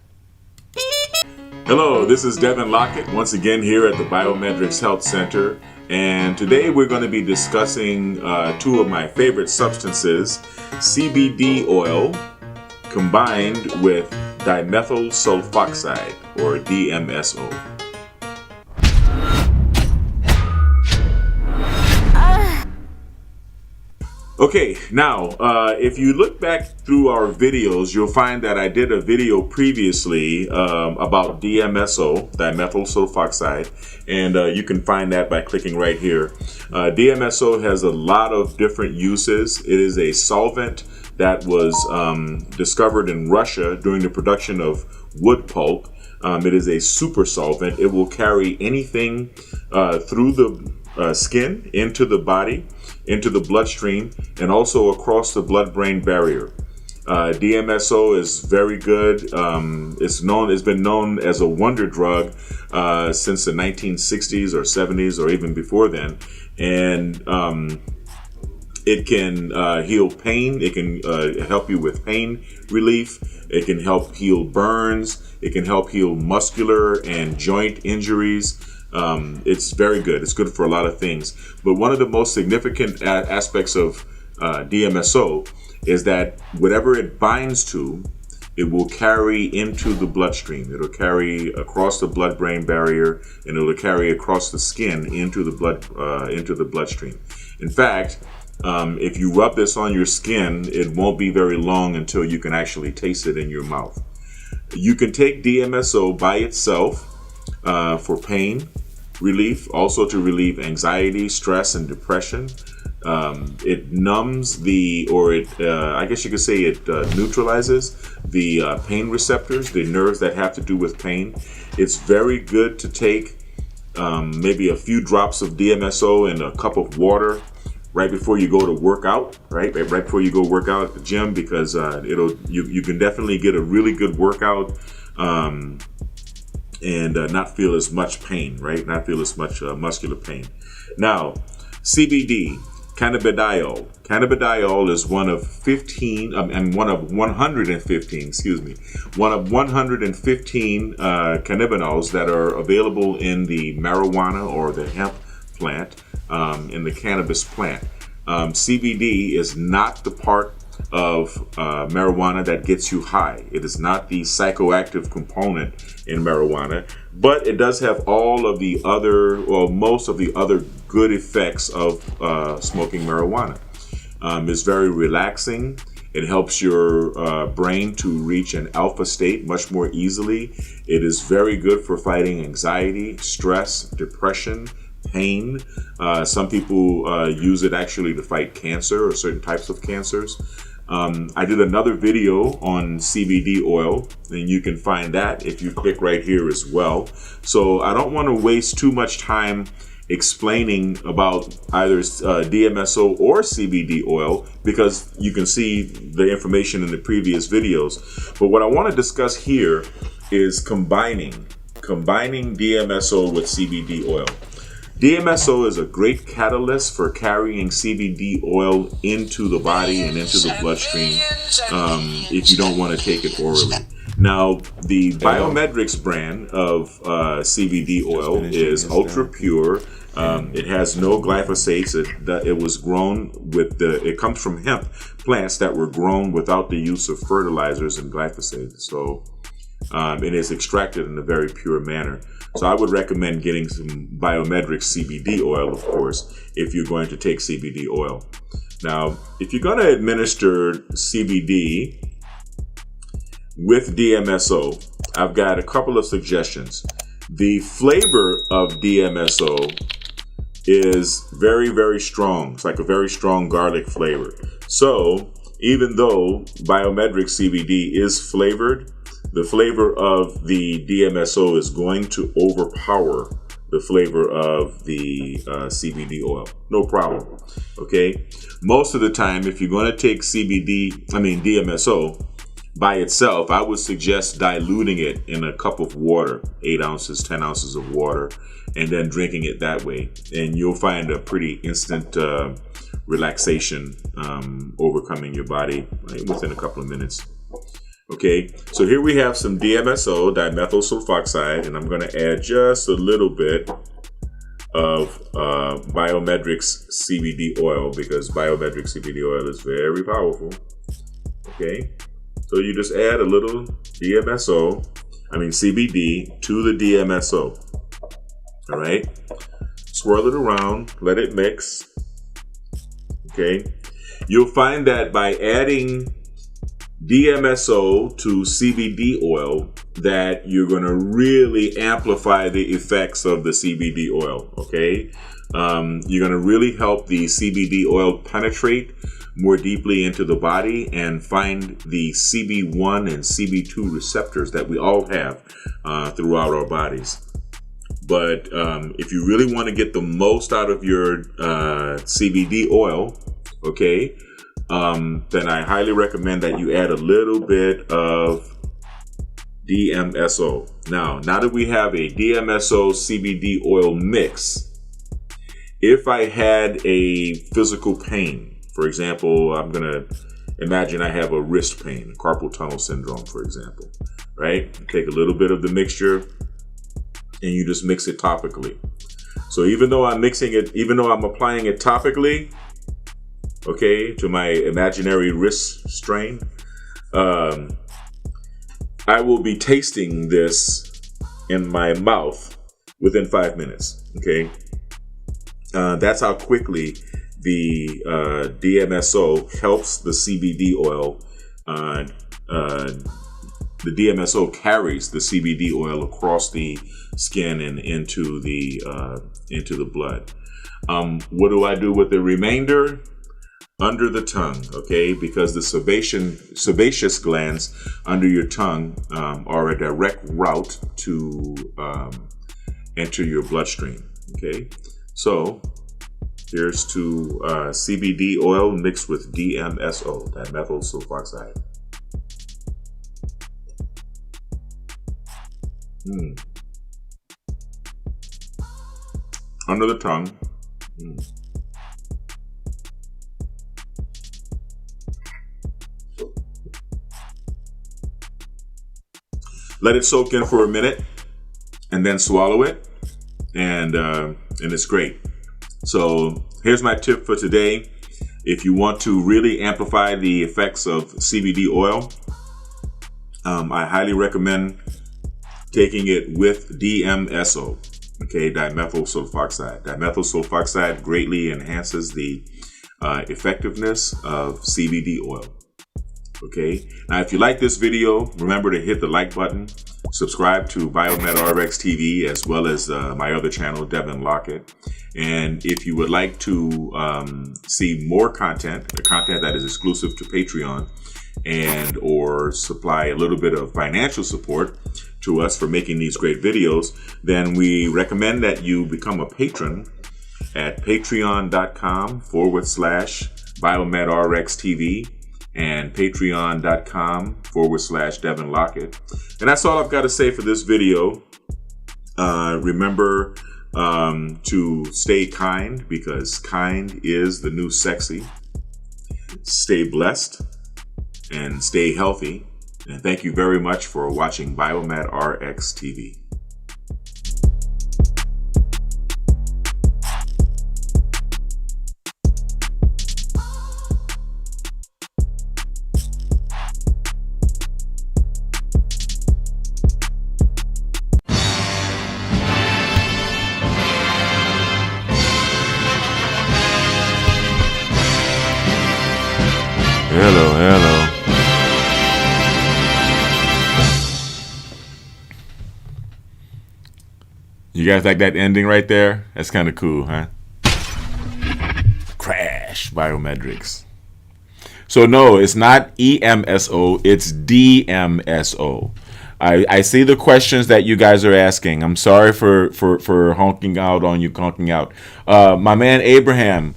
Hello, this is Devin Lockett, once again here at the BiomedRx Health Center, and today we're going to be discussing two of my favorite substances, CBD oil combined with dimethyl sulfoxide, or DMSO. Okay, now, if you look back through our videos, you'll find that I did a video previously about DMSO, dimethyl sulfoxide, and you can find that by clicking right here. DMSO has a lot of different uses. It is a solvent that was discovered in Russia during the production of wood pulp. It is a super solvent. It will carry anything through the skin, into the body, into the bloodstream, and also across the blood-brain barrier. DMSO is very good. It's been known as a wonder drug since the 1960s or 70s or even before then, and it can heal pain. It can help you with pain relief. It can help heal burns. It can help heal muscular and joint injuries. It's very good. It's good for a lot of things. But one of the most significant aspects of DMSO is that whatever it binds to, it will carry into the bloodstream. It'll carry across the blood-brain barrier, and it'll carry across the skin into the bloodstream. In fact, if you rub this on your skin, it won't be very long until you can actually taste it in your mouth. You can take DMSO by itself for pain relief, also to relieve anxiety, stress, and depression. It numbs I guess you could say it neutralizes the pain receptors, the nerves that have to do with pain. It's very good to take maybe a few drops of DMSO in a cup of water right before you go to work out, right before you go work out at the gym, because you can definitely get a really good workout and not feel as much pain, right? Not feel as much muscular pain. Now, CBD, cannabidiol. Cannabidiol is one of 115 cannabinoids that are available in the marijuana or the hemp plant, in the cannabis plant. CBD is not the part of marijuana that gets you high. It is not the psychoactive component in marijuana, but it does have all of the other, or most of the other good effects of smoking marijuana. It's very relaxing. It helps your brain to reach an alpha state much more easily. It is very good for fighting anxiety, stress, depression, pain. Some people use it actually to fight cancer or certain types of cancers. I did another video on CBD oil, and you can find that if you click right here as well. So I don't want to waste too much time explaining about either DMSO or CBD oil, because you can see the information in the previous videos. But what I want to discuss here is combining DMSO with CBD oil. DMSO is a great catalyst for carrying CBD oil into the body and into the bloodstream if you don't want to take it orally. Now, the BiomedRx brand of CBD oil is ultra pure. It has no glyphosates. It was grown with it comes from hemp plants that were grown without the use of fertilizers and glyphosate. So it is extracted in a very pure manner. So I would recommend getting some BiomedRx CBD oil, of course, if you're going to take CBD oil. Now, if you're going to administer CBD with DMSO, I've got a couple of suggestions. The flavor of DMSO is very, very strong. It's like a very strong garlic flavor. So even though BiomedRx CBD is flavored, the flavor of the DMSO is going to overpower the flavor of the CBD oil. No problem. Okay. Most of the time, if you're going to take DMSO by itself, I would suggest diluting it in a cup of water, 8 ounces, 10 ounces of water, and then drinking it that way. And you'll find a pretty instant relaxation overcoming your body within a couple of minutes. Okay, so here we have some DMSO, dimethyl sulfoxide, and I'm going to add just a little bit of BiomedRx CBD oil, because BiomedRx CBD oil is very powerful. Okay, so you just add a little CBD to the DMSO. All right, swirl it around, let it mix. Okay, you'll find that by adding DMSO to CBD oil, that you're going to really amplify the effects of the CBD oil. Okay, you're going to really help the CBD oil penetrate more deeply into the body and find the CB1 and CB2 receptors that we all have throughout our bodies. But if you really want to get the most out of your CBD oil, okay, then I highly recommend that you add a little bit of DMSO. Now that we have a DMSO CBD oil mix, if I had a physical pain, for example, I'm going to imagine I have a wrist pain, carpal tunnel syndrome, for example, right? Take a little bit of the mixture and you just mix it topically. So even though I'm applying it topically, okay, to my imaginary wrist strain, I will be tasting this in my mouth within 5 minutes, okay? That's how quickly the DMSO helps the CBD oil. The DMSO carries the CBD oil across the skin and into the blood. What do I do with the remainder? Under the tongue, okay? Because the sebaceous glands under your tongue are a direct route to enter your bloodstream, okay? So here's to CBD oil mixed with DMSO, dimethyl sulfoxide. Under the tongue. Let it soak in for a minute and then swallow it, and it's great. So here's my tip for today. If you want to really amplify the effects of CBD oil, I highly recommend taking it with DMSO, okay, dimethyl sulfoxide. Dimethyl sulfoxide greatly enhances the effectiveness of CBD oil. Okay, now if you like this video, remember to hit the like button, subscribe to BiomedRx TV, as well as my other channel, Devin Lockett. And if you would like to see more content, the content that is exclusive to Patreon, and or supply a little bit of financial support to us for making these great videos, then we recommend that you become a patron at patreon.com/BiomedRx TV and patreon.com/Devin Lockett. And that's all I've got to say for this video. Remember to stay kind, because kind is the new sexy. Stay blessed and stay healthy. And thank you very much for watching BiomedRx TV. Hello. You guys like that ending right there? That's kind of cool, huh? Crash, BiomedRx. So no, it's not EMSO, it's DMSO. I see the questions that you guys are asking. I'm sorry for honking out on you, conking out. My man Abraham,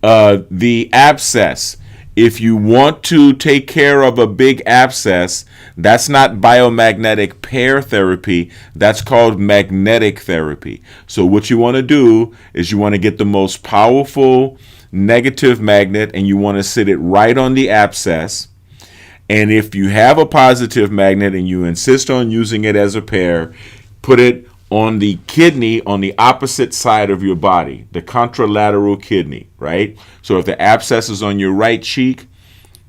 the abscess. If you want to take care of a big abscess, that's not biomagnetic pair therapy. That's called magnetic therapy. So what you want to do is you want to get the most powerful negative magnet, and you want to sit it right on the abscess. And if you have a positive magnet and you insist on using it as a pair, put it on the kidney on the opposite side of your body, the contralateral kidney, right? So if the abscess is on your right cheek,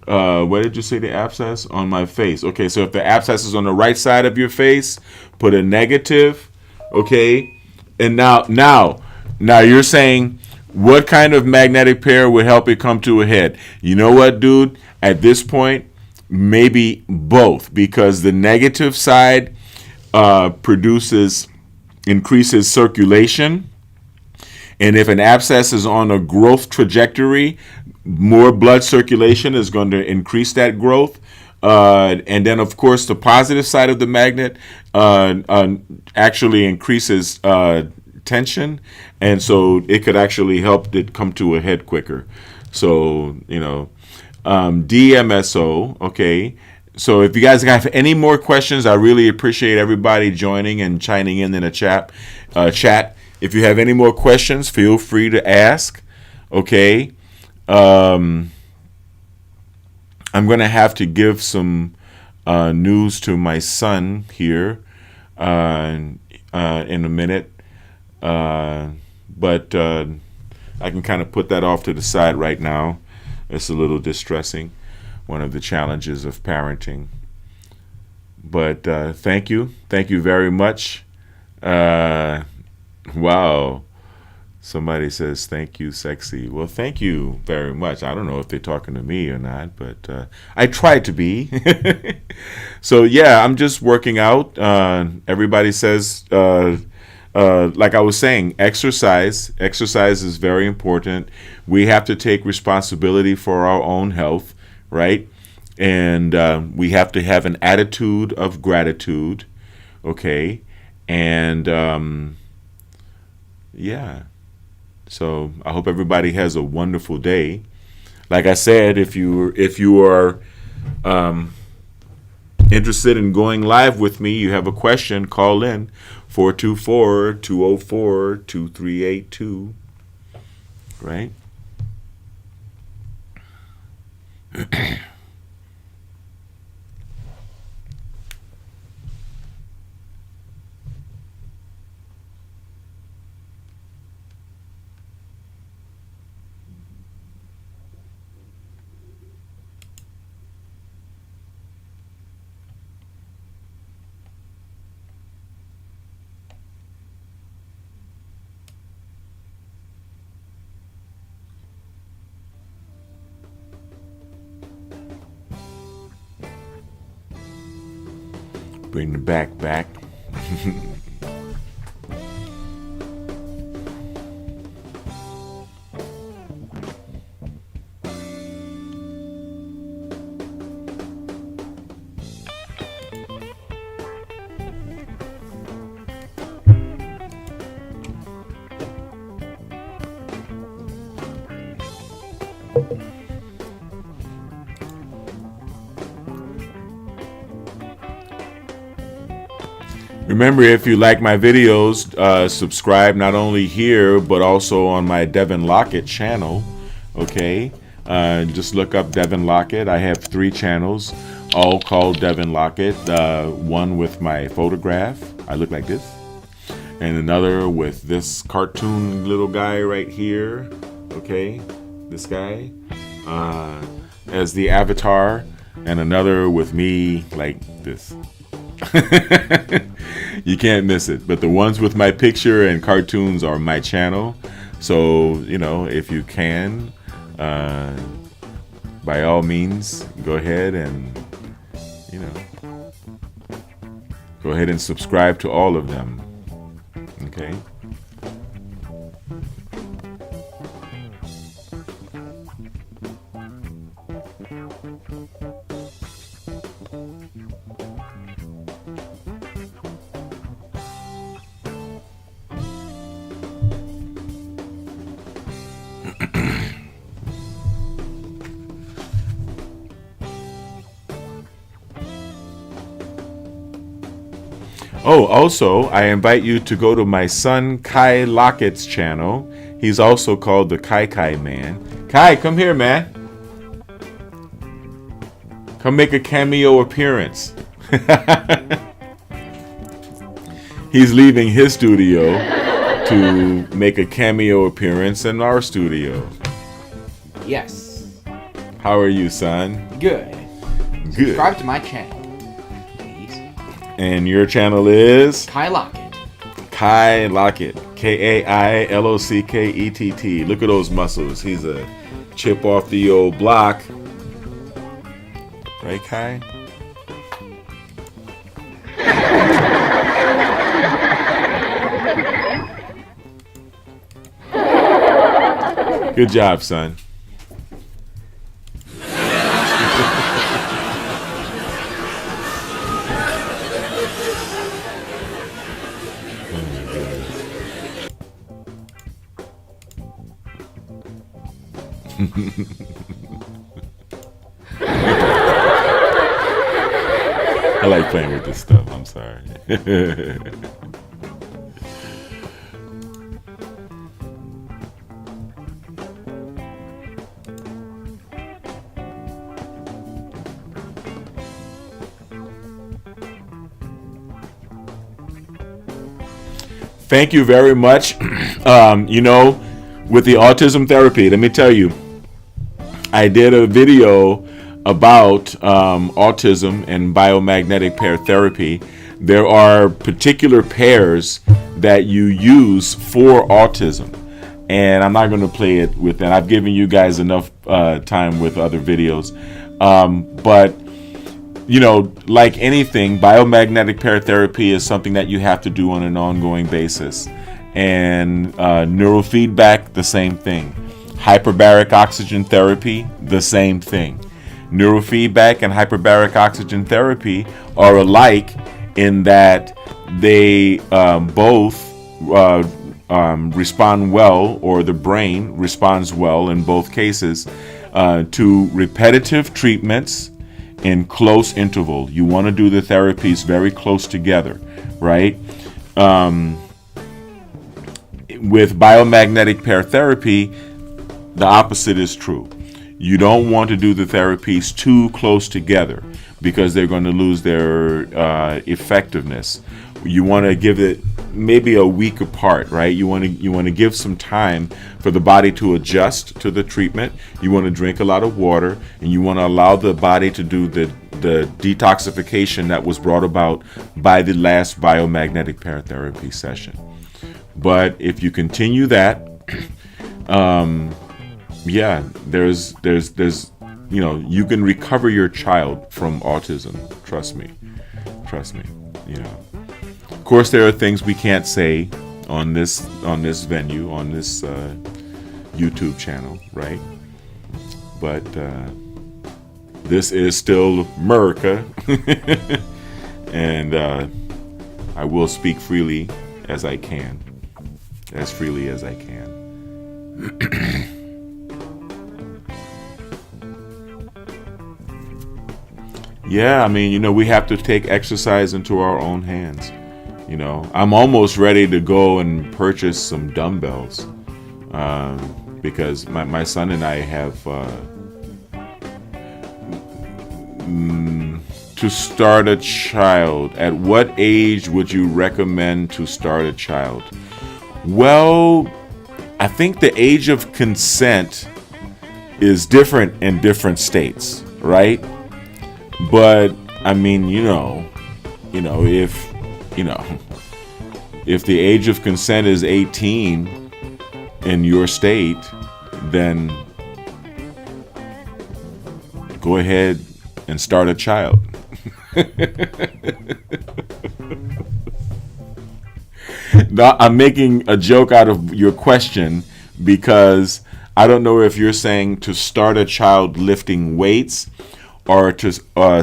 where did you say the abscess? On my face. Okay, so if the abscess is on the right side of your face, put a negative, okay? And now you're saying, what kind of magnetic pair would help it come to a head? You know what, dude? At this point, maybe both, because the negative side increases circulation. And if an abscess is on a growth trajectory, more blood circulation is going to increase that growth. And then, of course, the positive side of the magnet actually increases tension. And so it could actually help it come to a head quicker. So, DMSO, okay. So if you guys have any more questions, I really appreciate everybody joining and chiming in the chat. If you have any more questions, feel free to ask. Okay. I'm going to have to give some news to my son here in a minute. But I can kind of put that off to the side right now. It's a little distressing, one of the challenges of parenting. But thank you. Thank you very much. Wow. Somebody says, thank you, sexy. Well, thank you very much. I don't know if they're talking to me or not, but I try to be. So, yeah, I'm just working out. Everybody says, like I was saying, exercise. Exercise is very important. We have to take responsibility for our own health, right? And we have to have an attitude of gratitude, okay? And, yeah. So I hope everybody has a wonderful day. Like I said, if you are interested in going live with me, you have a question, call in 424-204-2382. Right? Bring the back. Remember, if you like my videos, subscribe not only here, but also on my Devin Lockett channel, okay? Just look up Devin Lockett. I have 3 channels, all called Devin Lockett. One with my photograph, I look like this, and another with this cartoon little guy right here, okay? This guy, as the avatar, and another with me like this. You can't miss it. But the ones with my picture and cartoons are my channel. So, if you can, by all means, go ahead and, go ahead and subscribe to all of them. Okay? Oh, also, I invite you to go to my son Kai Lockett's channel. He's also called the Kai Man. Kai, come here, man. Come make a cameo appearance. He's leaving his studio to make a cameo appearance in our studio. Yes. How are you, son? Good. Good. Subscribe to my channel, please. And your channel is? Kai Lockett. Kai Lockett. K-A-I-L-O-C-K-E-T-T. Look at those muscles. He's a chip off the old block. Right, Kai? Good job, son. I like playing with this stuff. I'm sorry. Thank you very much. With the autism therapy, let me tell you, I did a video about autism and biomagnetic pair therapy. There are particular pairs that you use for autism, and I'm not going to play it with that. I've given you guys enough time with other videos, but like anything, biomagnetic pair therapy is something that you have to do on an ongoing basis, and neurofeedback, the same thing. Hyperbaric oxygen therapy, the same thing. Neurofeedback and hyperbaric oxygen therapy are alike in that they both respond well, or the brain responds well in both cases, to repetitive treatments in close interval. You want to do the therapies very close together, right? With biomagnetic pair therapy, the opposite is true. You don't want to do the therapies too close together because they're going to lose their effectiveness. You want to give it maybe a week apart, right? You want to give some time for the body to adjust to the treatment. You want to drink a lot of water, and you want to allow the body to do the detoxification that was brought about by the last biomagnetic pair therapy session. But if you continue that, there's you can recover your child from autism. Trust me. Of course, there are things we can't say on this venue, on this YouTube channel, right? But this is still America, and I will speak freely as I can, as freely as I can. Yeah, we have to take exercise into our own hands. I'm almost ready to go and purchase some dumbbells because my son and I have to start a child. At what age would you recommend to start a child? Well, I think the age of consent is different in different states, right? But if the age of consent is 18 in your state, then go ahead and start a child. I'm making a joke out of your question because I don't know if you're saying to start a child lifting weights or to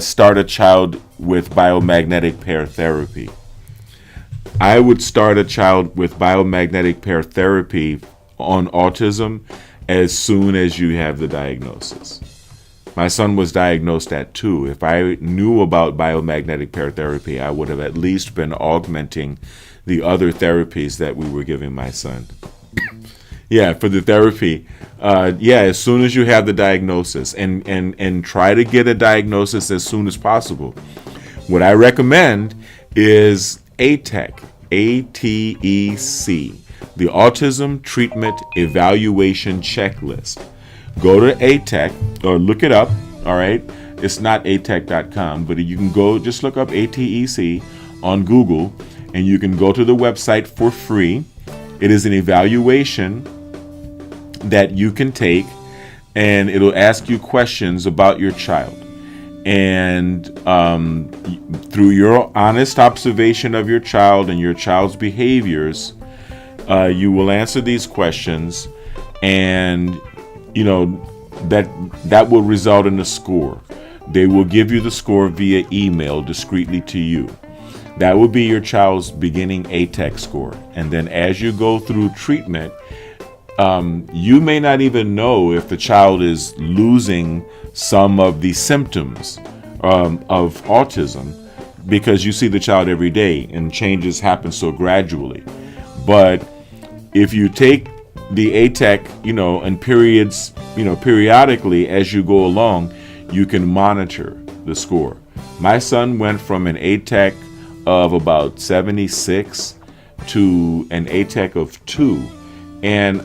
start a child with biomagnetic pair therapy. I would start a child with biomagnetic pair therapy on autism as soon as you have the diagnosis. My son was diagnosed at 2. If I knew about biomagnetic pair therapy, I would have at least been augmenting the other therapies that we were giving my son. For the therapy, as soon as you have the diagnosis, and try to get a diagnosis as soon as possible. What I recommend is ATEC, ATEC, the Autism Treatment Evaluation Checklist. Go to ATEC or look it up, all right? It's not atec.com, but you can go just look up ATEC on Google, and you can go to the website for free. It is an evaluation that you can take, and it'll ask you questions about your child. And through your honest observation of your child and your child's behaviors, you will answer these questions, and that will result in a score. They will give you the score via email discreetly to you. That will be your child's beginning ATEC score. And then as you go through treatment, you may not even know if the child is losing some of the symptoms of autism, because you see the child every day and changes happen so gradually. But if you take the ATEC, in periods, periodically as you go along, you can monitor the score. My son went from an ATEC of about 76 to an ATEC of 2. And,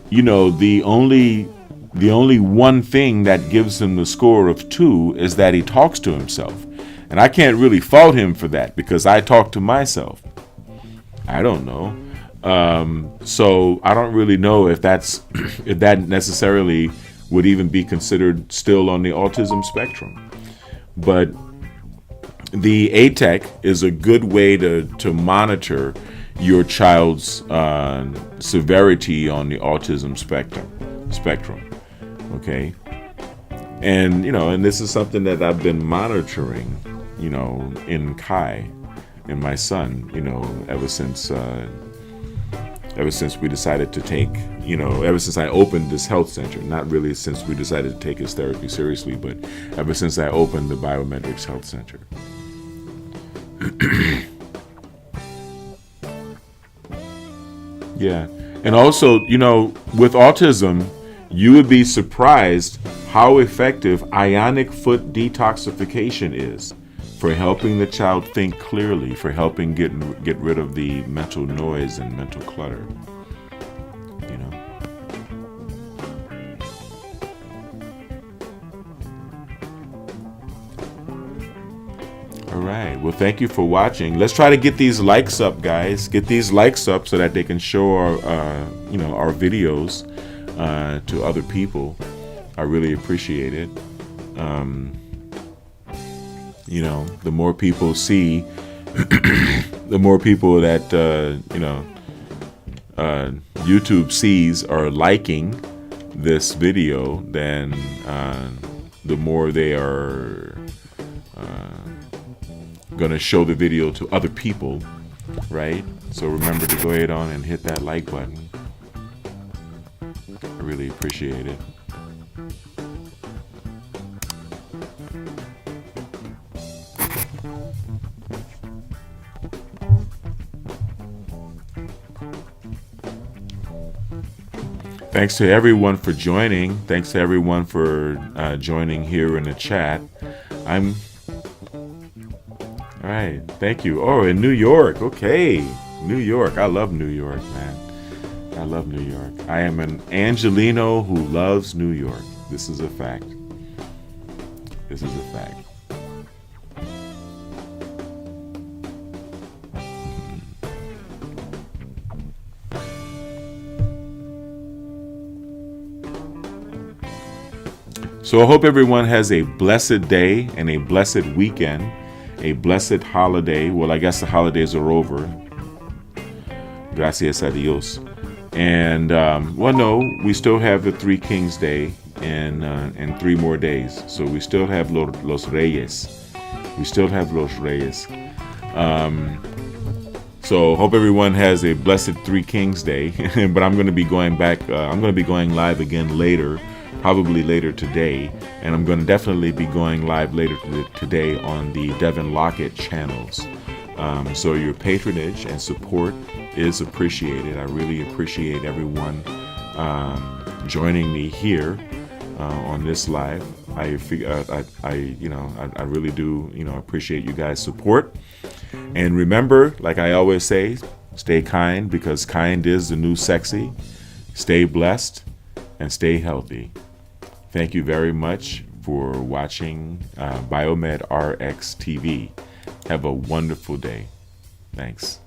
the only one thing that gives him the score of 2 is that he talks to himself. And I can't really fault him for that, because I talk to myself. I don't know. So I don't really know if that necessarily would even be considered still on the autism spectrum. But the ATEC is a good way to monitor your child's severity on the autism spectrum. Okay. And, and this is something that I've been monitoring, in Kai, in my son, ever since we decided to take, ever since I opened this health center. Not really since we decided to take his therapy seriously, but ever since I opened the BiomedRx Health Center. Yeah. And also, with autism, you would be surprised how effective ionic foot detoxification is for helping the child think clearly, for helping get rid of the mental noise and mental clutter. All right. Well, thank you for watching. Let's try to get these likes up, guys. Get these likes up so that they can show our videos to other people. I really appreciate it. The more people see, the more people that YouTube sees are liking this video, then the more they are going to show the video to other people, right? So remember to go ahead on and hit that like button. I really appreciate it. Thanks to everyone for joining. Thanks to everyone for joining here in the chat. All right, thank you. Oh, in New York. Okay, New York. I love New York, man. I love New York. I am an Angelino who loves New York. This is a fact. This is a fact. So I hope everyone has a blessed day and a blessed weekend, a blessed holiday. Well, I guess the holidays are over. Gracias a Dios. And, we still have the Three Kings Day and 3 more days. So we still have Los Reyes. We still have Los Reyes. So hope everyone has a blessed Three Kings Day. But I'm going to be going back. I'm going to be going live again later. Probably later today, and I'm going to definitely be going live later today on the Devin Lockett channels. So your patronage and support is appreciated. I really appreciate everyone joining me here on this live. I really do appreciate you guys' support. And remember, like I always say, stay kind, because kind is the new sexy. Stay blessed and stay healthy. Thank you very much for watching BiomedRx TV. Have a wonderful day. Thanks.